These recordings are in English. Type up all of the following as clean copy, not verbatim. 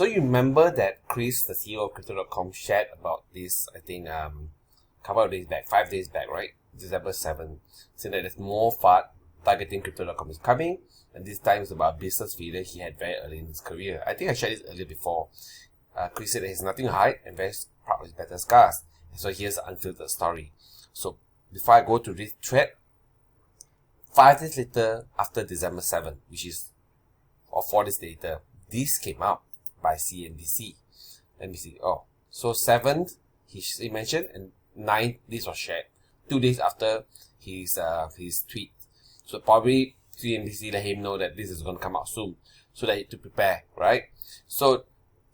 So you remember that Kris, the CEO of Crypto.com, shared about this, I think, couple of days back, 5 days back, right? December 7th, saying that there's more FUD targeting Crypto.com is coming, and this time is about business failure he had very early in his career. I think I shared this earlier before. Kris said that he has nothing to hide and very proud of his better scars. So here's the unfiltered story. So before I go to this thread, 5 days later, after December 7th, or 4 days later, this came out by CNBC. Let me see. Oh, so 7th, he mentioned, and 9th, this was shared. 2 days after his tweet. So probably CNBC let him know that this is going to come out soon, so that he to prepare, right? So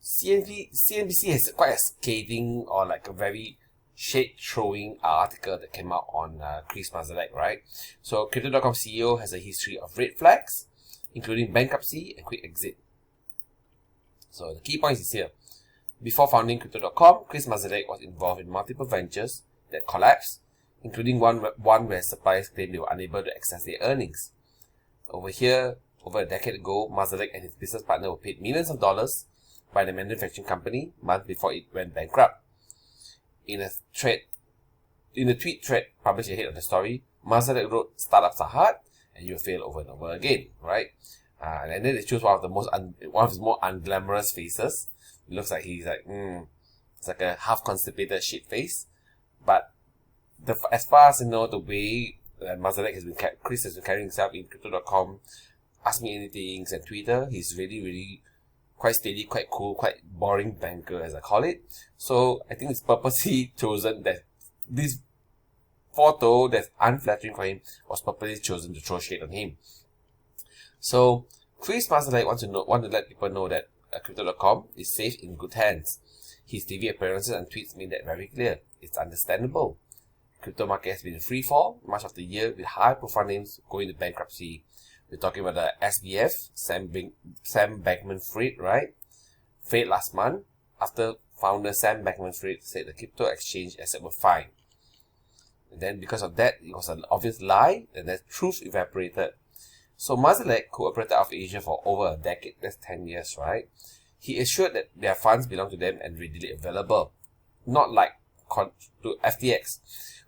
CNBC has quite a scathing, or like a very shade-throwing article that came out on Kris Mazalek, right? So Crypto.com CEO has a history of red flags, including bankruptcy and quick exit. So the key points is here. Before founding Crypto.com, Kris Mazalek was involved in multiple ventures that collapsed, including one where suppliers claimed they were unable to access their earnings. Over a decade ago, Mazalek and his business partner were paid millions of dollars by the manufacturing company months before it went bankrupt. In a tweet thread published ahead of the story, Mazalek wrote, "Startups are hard, and you'll fail over and over again," right? And then they choose one of his more unglamorous faces. It looks like he's like, it's like a half constipated shit face. But as far as I know, the way Mazalek Kris has been carrying himself in Crypto.com, Ask Me Anythings and Twitter, he's really, really quite steady, quite cool, quite boring banker, as I call it. So I think it's purposely chosen that this photo that's unflattering for him was purposely chosen to throw shade on him. So Kris Mazalek want to let people know that Crypto.com is safe in good hands. His TV appearances and tweets made that very clear. It's understandable. Crypto market has been in free fall much of the year, with high profile names going to bankruptcy. We're talking about the SBF, Sam Bankman-Fried, right? Failed last month after founder Sam Bankman-Fried said the crypto exchange assets were fine. And then because of that, it was an obvious lie, and the truth evaporated. So Mazalek, who operated out of Asia for over a decade, that's 10 years, right? He assured that their funds belong to them and readily available. Not like to FTX,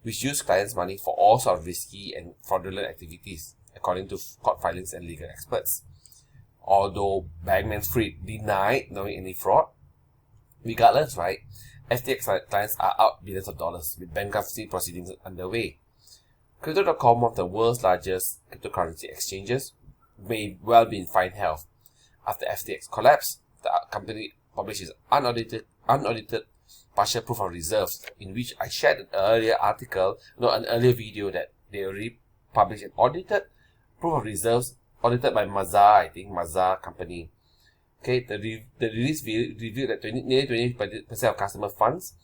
which used clients' money for all sorts of risky and fraudulent activities, according to court filings and legal experts. Although Bankman-Fried denied knowing any fraud, regardless, right, FTX clients are out billions of dollars with bankruptcy proceedings underway. Crypto.com, one of the world's largest cryptocurrency exchanges, may well be in fine health. After FTX collapsed, the company published its unaudited partial proof of reserves, in which I shared an earlier video that they already published an audited proof of reserves, audited by Mazar company. Okay, the release revealed that nearly 20% of customer funds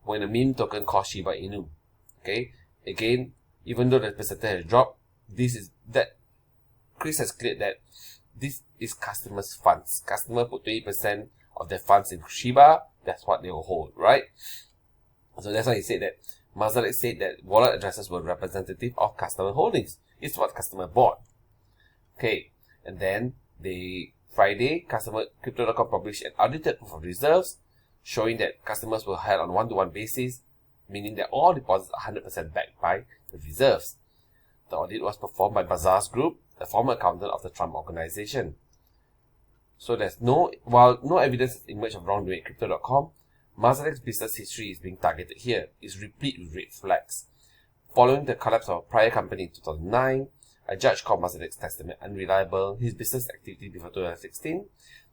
were in a meme token called Shiba Inu. Okay, again, even though the percentage has dropped, Kris has cleared that this is customers' funds. Customer put 20% of their funds in Shiba, that's what they will hold, right? So that's why he said that Mazalek said that wallet addresses were representative of customer holdings. It's what customer bought. Okay, and then Friday, Crypto.com published an audited proof of reserves, showing that customers were held on one-to-one basis, meaning that all deposits are 100% backed by the reserves. The audit was performed by Bazar's Group, the former accountant of the Trump organization. So while no evidence has emerged of wrongdoing at Crypto.com, Mazalek's business history is being targeted here. It's replete with red flags. Following the collapse of a prior company in 2009, a judge called Mazalek's testimony unreliable. His business activity before 2016,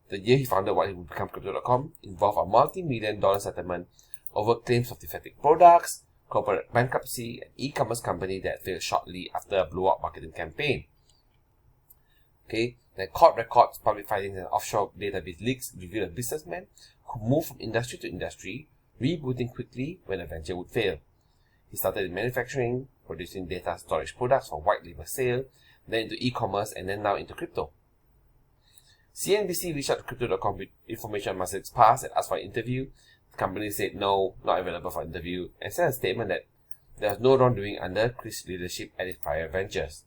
the year he founded what would become Crypto.com, involved a multi-million-dollar settlement over claims of defective products, corporate bankruptcy, and e-commerce company that failed shortly after a blow-up marketing campaign. Okay, the court records, public filings, and offshore database leaks reveal a businessman who moved from industry to industry, rebooting quickly when a venture would fail. He started in manufacturing, producing data storage products for white label sale, then into e-commerce, and then now into crypto. CNBC reached out to Crypto.com with information on Mazalek's past and asked for an interview. The company said no, not available for interview, and sent a statement that there was no wrongdoing under Kris' leadership at his prior ventures.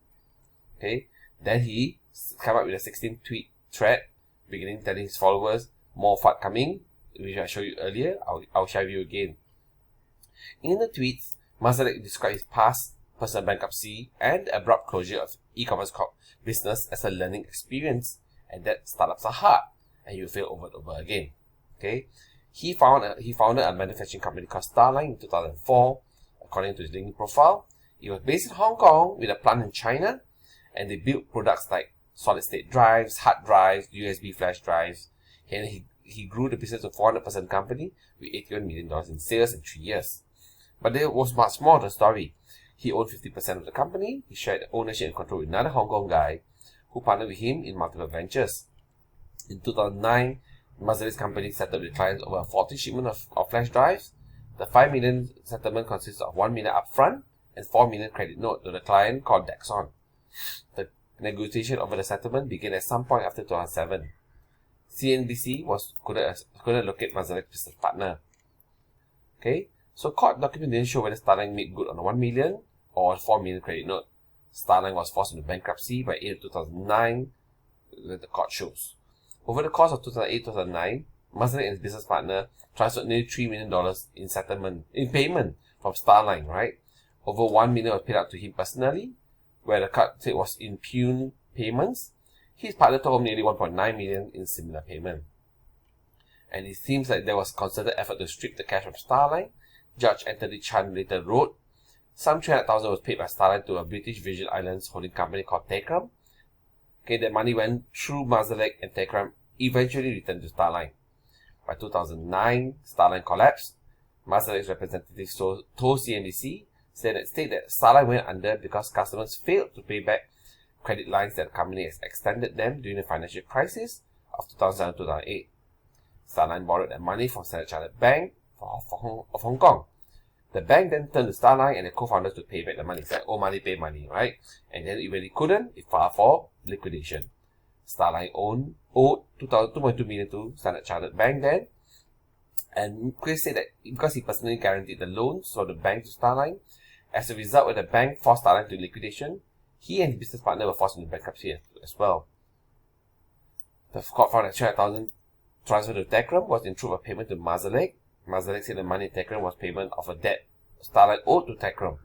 Okay, then he came up with a 16-tweet thread, beginning telling his followers, more FUD coming, which I showed you earlier. I'll share with you again. In the tweets, Mazalek described his past personal bankruptcy and abrupt closure of e-commerce business as a learning experience, and that startups are hard and you fail over and over again. Okay, he founded a manufacturing company called Starline in 2004. According to his LinkedIn profile, it was based in Hong Kong with a plant in China, and they built products like solid-state drives, hard drives, USB flash drives, and he grew the business to 400% company with $81 million in sales in 3 years. But there was much more to the story. He owned 50% of the company. He shared ownership and control with another Hong Kong guy who partnered with him in multiple ventures. In 2009, Mazalek's company settled with clients over 40 shipments of flash drives. The $5 million settlement consists of $1 million upfront and $4 million credit note to the client called Dexon. The negotiation over the settlement began at some point after 2007. CNBC couldn't locate Mazalek's business partner. Okay, so court documents didn't show whether Starline made good on the $1 million or $4 million credit note. Starline was forced into bankruptcy by April 2009, the court shows. Over the course of 2008-2009, Mazalek and his business partner transferred nearly $3 million in payment from Starline, right? Over $1 million was paid out to him personally, where the cut was in Pune payments. His partner told him nearly $1.9 million in similar payment. And it seems like there was concerted effort to strip the cash from Starline. Judge Anthony Chan later wrote, some $300,000 was paid by Starline to a British Virgin Islands holding company called Tekram. Okay, that money went through Mazalek, and Tekram eventually returned to Starline. By 2009, Starline collapsed. Mazalek's representatives told CNBC state that Starline went under because customers failed to pay back credit lines that the company has extended them during the financial crisis of 2007-2008. Starline borrowed that money from Standard Chartered Bank of Hong Kong. The bank then turned to Starline and the co-founders to pay back the money. It's like, owe money, pay money, right? And then when it couldn't, it filed for liquidation. Starline owed $2.2 million to Standard Chartered Bank then. And Kris said that because he personally guaranteed the loans for the bank to Starline, as a result, when the bank forced Starline to liquidation, he and his business partner were forced into bankruptcy as well. The court found that $300,000 transfer to Tekram was in truth a payment to Mazalek. Mazalek said the money in Tekram was payment of a debt Starline owed to Tekram.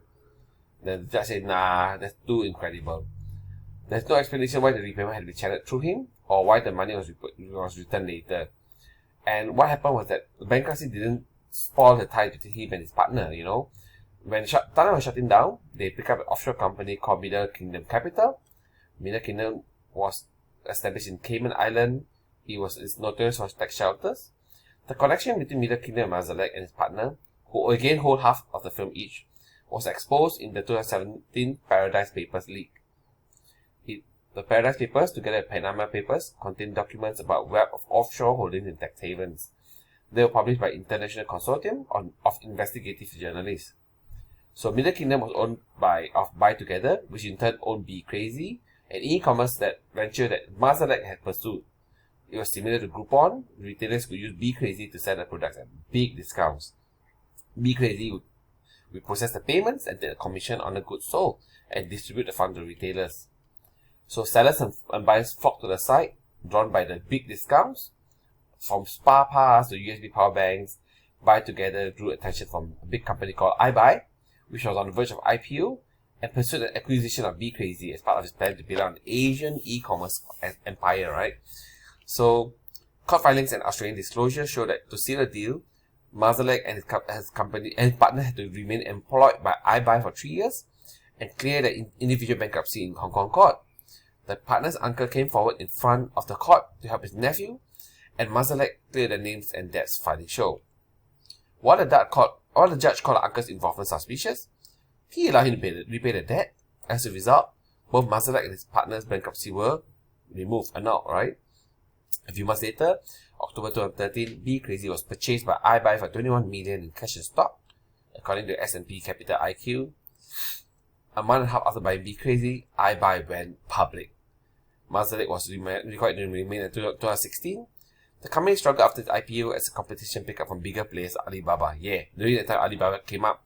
The judge said, nah, that's too incredible. There's no explanation why the repayment had to be channeled through him or why the money was returned later. And what happened was that the bankruptcy didn't spoil the tie between him and his partner, you know. When Starline was shutting down, they picked up an offshore company called Middle Kingdom Capital. Middle Kingdom was established in Cayman Island. It's notorious for tax shelters. The connection between Middle Kingdom and Mazalek and his partner, who again hold half of the film each, was exposed in the 2017 Paradise Papers leak. The Paradise Papers, together with Panama Papers, contain documents about web of offshore holdings in tax havens. They were published by International Consortium of Investigative Journalists. So Middle Kingdom was owned by Buy Together, which in turn owned Be Crazy, an e-commerce venture that Mazalek had pursued. It was similar to Groupon. Retailers could use Be Crazy to sell their products at big discounts. Be Crazy would process the payments and take a commission on the goods sold and distribute the funds to retailers. So sellers and buyers flocked to the site, drawn by the big discounts. From spa pass to USB power banks, Buy Together drew attention from a big company called iBuy, which was on the verge of IPO, and pursued an acquisition of Be Crazy as part of his plan to build out an Asian e-commerce empire, right? So, court filings and Australian disclosures show that to seal a deal, Mazalek and his company and partner had to remain employed by iBuy for 3 years and clear the individual bankruptcy in Hong Kong court. The partner's uncle came forward in front of the court to help his nephew, and Mazalek cleared the names and debts filing show. While the judge called the uncle's involvement suspicious, he allowed him to repay the debt. As a result, both Mazalek and his partner's bankruptcy were annulled, right? A few months later, October 2013, Be Crazy was purchased by iBuy for $21 million in cash and stock, according to S&P Capital IQ. A month and a half after buying Be Crazy, iBuy went public. Mazalek was required to remain until 2016. The company struggled after its IPO as the competition picked up from bigger players, Alibaba. Yeah, during that time Alibaba came up,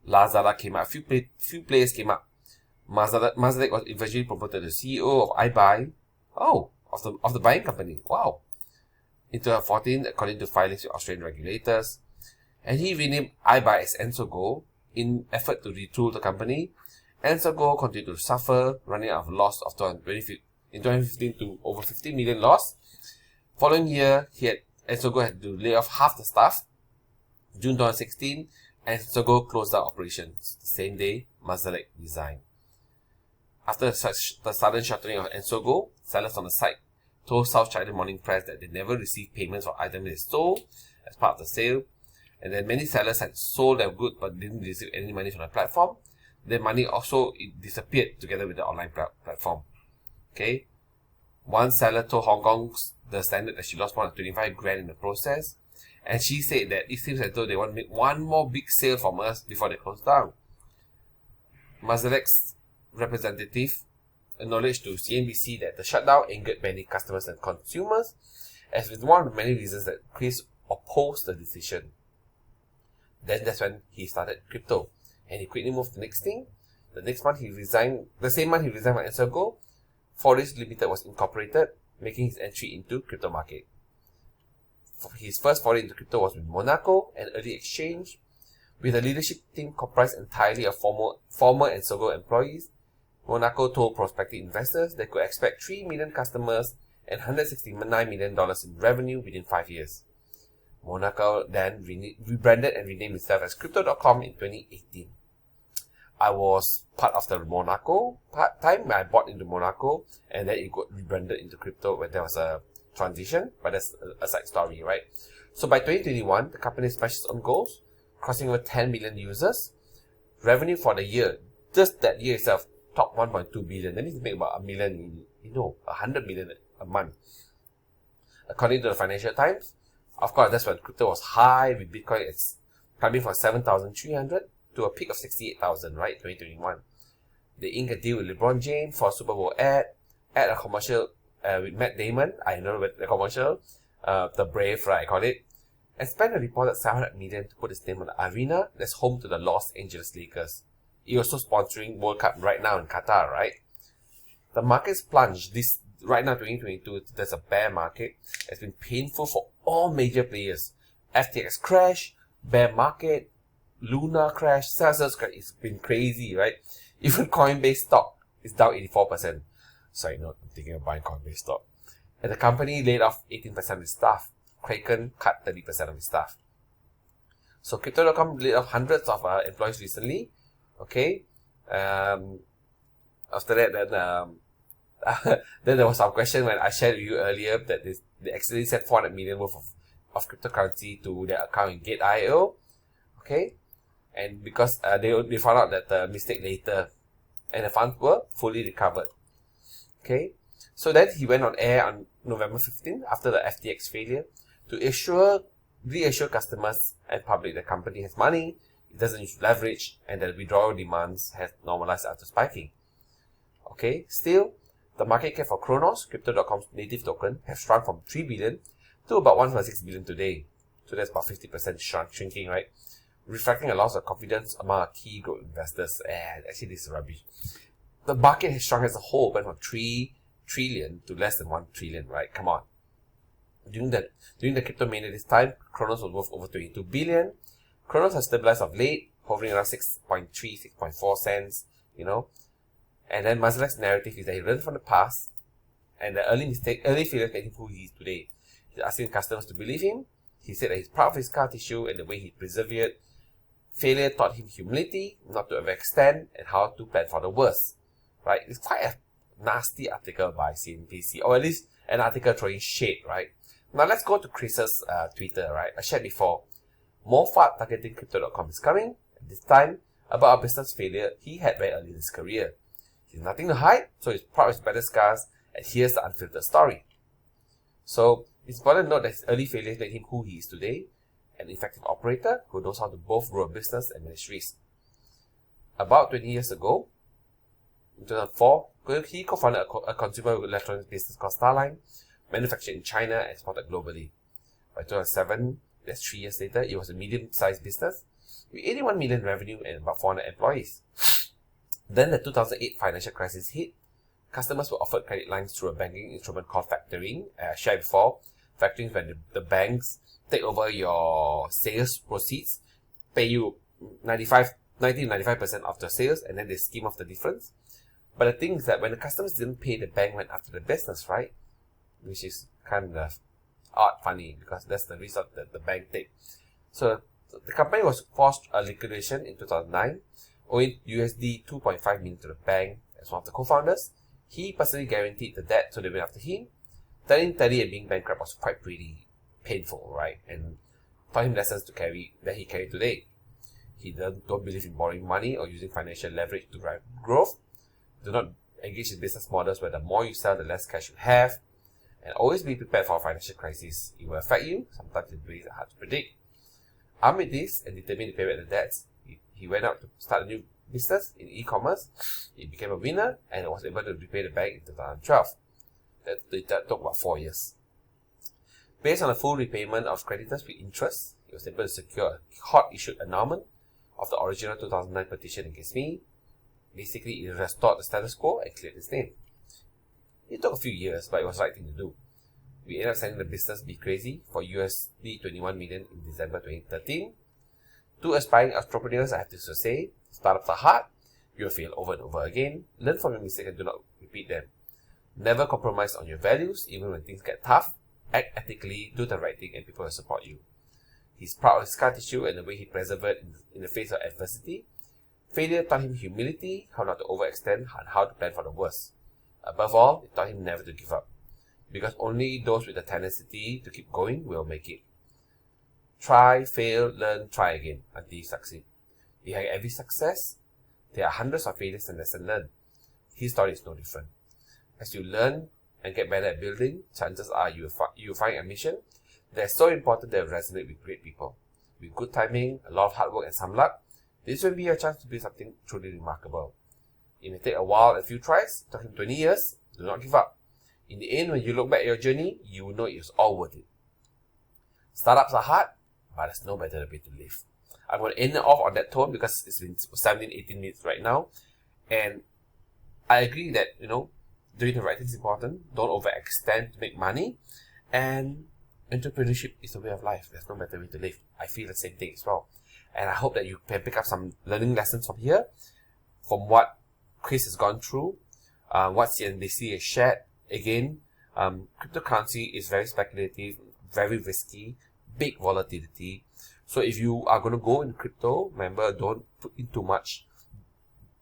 Lazada came up, few players came up. Mazalek was eventually promoted to CEO of iBuy. Oh, of the buying company. Wow. In 2014, according to filings with Australian regulators, and he renamed iBuy as EnsoGo in effort to retool the company. EnsoGo continued to suffer, running out of loss of in 2015 to over 50 million loss. Following year, EnsoGo had to lay off half the staff. June 2016, EnsoGo closed down operations. The same day, Mazalek resigned. After the sudden shuttering of EnsoGo, sellers on the site told South China Morning Press that they never received payments for items they stole as part of the sale, and then many sellers had sold their goods but didn't receive any money from the platform. Their money also disappeared together with the online platform. Okay, one seller told Hong Kong's The Standard that she lost more than 25 grand in the process, and she said that it seems as though they want to make one more big sale from us before they close down. Mazalek's representative acknowledged to CNBC that the shutdown angered many customers and consumers, as with one of the many reasons that Kris opposed the decision. Then that's when he started crypto, and he quickly moved to the next thing. The next month he resigned. The same month he resigned from EnsoGo, Forex Limited was incorporated, making his entry into crypto market. His first foray into crypto was with Monaco, an early exchange, with a leadership team comprised entirely of former EnsoGo employees. Monaco told prospective investors they could expect 3 million customers and $169 million in revenue within 5 years. Monaco then rebranded and renamed itself as Crypto.com in 2018. I was part of the Monaco time when I bought into Monaco, and then it got rebranded into crypto when there was a transition, but that's a side story, right? So by 2021, the company smashed its own goals, crossing over 10 million users. Revenue for the year, just that year itself, top 1.2 billion. That means to make about $1 million, 100 million a month. According to the Financial Times, of course, that's when crypto was high, with Bitcoin it's climbing from 7,300 to a peak of 68,000, right? 2021. They inked a deal with LeBron James for a Super Bowl ad a commercial with Matt Damon. I know the commercial, the Brave, right? I call it, and spent a reported $700 million to put its name on the arena that's home to the Los Angeles Lakers. It also sponsoring World Cup right now in Qatar, right? The market's plunged right now, 2022. There's a bear market. It's been painful for all major players. FTX crash, bear market, Luna crash, Celsius crash. It's been crazy, right? Even Coinbase stock is down 84%. Sorry, I'm thinking of buying Coinbase stock. And the company laid off 18% of its staff. Kraken cut 30% of its staff. So Crypto.com laid off hundreds of employees recently. Okay. After that, then then there was some question when I shared with you earlier that they actually sent 400 million worth of cryptocurrency to their account in Gate.io. Okay. And because they found out that the mistake later, and the funds were fully recovered. Okay. So then he went on air on November 15th after the FTX failure to reassure customers and public the company has money, it doesn't use leverage, and that withdrawal demands have normalized after spiking. Okay, still, the market cap for Kronos, Crypto.com's native token, has shrunk from 3 billion to about 1.6 billion today. So that's about 50% shrinking, right? Reflecting a loss of confidence among key growth investors. Actually, this is rubbish. The market has shrunk as a whole, went from 3 trillion to less than 1 trillion, right? Come on. During the crypto mania this time, Kronos was worth over 22 billion. Kronos has stabilized of late, hovering around 6.3, 6.4 cents, And then Mazalek's narrative is that he learned from the past, and the early failures made him who he is today. He's asking customers to believe him. He said that he's proud of his scar tissue and the way he persevered. Failure taught him humility, not to overextend, and how to plan for the worst. Right? It's quite a nasty article by CNBC, or at least an article throwing shade, right? Now let's go to Kris's Twitter, right? I shared before. More FUD targeting Crypto.com is coming. This time, about a business failure he had very early in his career. He has nothing to hide, so he's proud of his better scars, and here's the unfiltered story. So, it's important to note that his early failures made him who he is today, an effective operator who knows how to both grow a business and manage risk. About 20 years ago, in 2004, he co-founded a consumer electronics business called Starline, manufactured in China and exported globally. By 2007, that's 3 years later, it was a medium-sized business with 81 million revenue and about 400 employees. Then the 2008 financial crisis hit. Customers were offered credit lines through a banking instrument called factoring, shared before. Factoring is when the banks take over your sales proceeds, pay you 90-95% of the sales, and then they skim off the difference. But the thing is that when the customers didn't pay, the bank went after the business, right? Which is kind of odd, funny, because that's the result that the bank take. So the company was forced a liquidation in 2009, owing USD 2.5 million to the bank. As one of the co-founders, he personally guaranteed the debt, so they went after him. Turning 30 and being bankrupt was quite pretty painful, right? And taught him lessons that he carried today. He don't believe in borrowing money or using financial leverage to drive growth. Do not engage in business models where the more you sell, the less cash you have. And always be prepared for a financial crisis. It will affect you. Sometimes it's very hard to predict. Armed with this and determined to pay back the debts, he went out to start a new business in e-commerce. He became a winner and was able to repay the bank in 2012. That took about 4 years. Based on a full repayment of creditors with interest, he was able to secure a court-issued annulment of the original 2009 petition against me. Basically, it restored the status quo and cleared his name. It took a few years, but it was the right thing to do. We ended up selling the business Be Crazy for USD 21 million in December 2013. To aspiring entrepreneurs, I have to say, startups are hard. You'll fail over and over again. Learn from your mistakes and do not repeat them. Never compromise on your values, even when things get tough. Act ethically, do the right thing, and people will support you. He's proud of his scar tissue and the way he persevered in the face of adversity. Failure taught him humility, how not to overextend, and how to plan for the worst. Above all, it taught him never to give up, because only those with the tenacity to keep going will make it. Try, fail, learn, try again until you succeed. Behind every success, there are hundreds of failures and lessons learned. His story is no different. As you learn and get better at building, chances are you will find a mission that is so important that it will resonate with great people. With good timing, a lot of hard work and some luck, this will be your chance to build something truly remarkable. It may take a while and a few tries, talking 20 years, do not give up. In the end, when you look back at your journey, you will know it was all worth it. Startups are hard, but there's no better way to live. I'm going to end it off on that tone because it's been 17-18 minutes right now. And I agree that, doing the right thing is important. Don't overextend to make money. And entrepreneurship is a way of life. There's no better way to live. I feel the same thing as well. And I hope that you can pick up some learning lessons from here, from what Kris has gone through, what CNBC has shared. Again, cryptocurrency is very speculative, very risky, big volatility. So if you are going to go in crypto, remember, don't put in too much.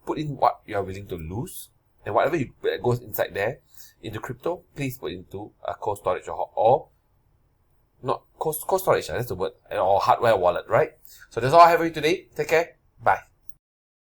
Put in what you are willing to lose. And whatever goes inside there, into crypto, please put into a cold storage or not cold storage, that's the word, or hardware wallet, right? So that's all I have for you today. Take care. Bye.